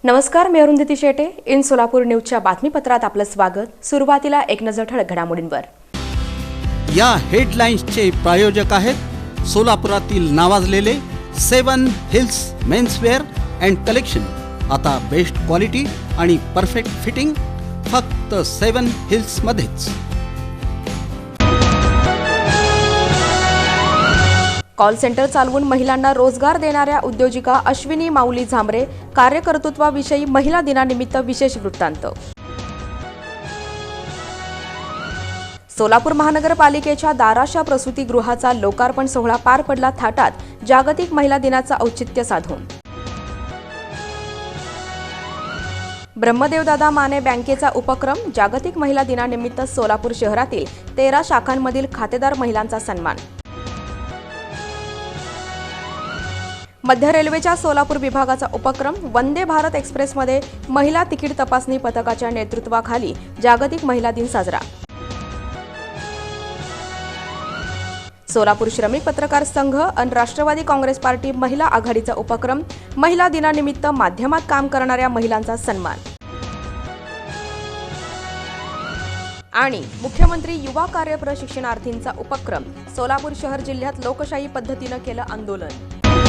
नमस्कार, मी अरुंधती शेटे. इन सोलापूर न्यूजच्या बातमीपत्रात आपलं स्वागत. सुरुवातीला एक नजर ठळक घडामोडींवर. या हेडलाईन्सचे प्रायोजक आहेत सोलापुरातील नावाजलेले 7 हिल्स मेन्सवेअर अँड कलेक्शन. आता बेस्ट क्वालिटी आणि परफेक्ट फिटिंग फक्त 7 हिल्स मध्येच. कॉल सेंटर चालवून महिलांना रोजगार देणाऱ्या उद्योजिका अश्विनी माऊली झांबरे कार्यकर्तृत्वाविषयी महिला दिनानिमित्त विशेष वृत्तांत. सोलापूर महानगरपालिकेच्या दाराशा प्रसूतीगृहाचा लोकार्पण सोहळा पार पडला थाटात, जागतिक महिला दिनाचं औचित्य साधून. ब्रह्मदेवदादा माने बँकेचा उपक्रम, जागतिक महिला दिनानिमित्त सोलापूर शहरातील 13 शाखांमधील खातेदार महिलांचा सन्मान. मध्य रेल्वेच्या सोलापूर विभागाचा उपक्रम, वंदे भारत एक्सप्रेसमध्ये महिला तिकीट तपासणी पथकाच्या नेतृत्वाखाली जागतिक महिला दिन साजरा. सोलापूर श्रमिक पत्रकार संघ आणि राष्ट्रवादी काँग्रेस पार्टी महिला आघाडीचा उपक्रम, महिला दिनानिमित्त माध्यमात काम करणाऱ्या महिलांचा सन्मान. आणि मुख्यमंत्री युवा कार्य प्रशिक्षणार्थींचा उपक्रम, सोलापूर शहर जिल्ह्यात लोकशाही पद्धतीनं केलं आंदोलन.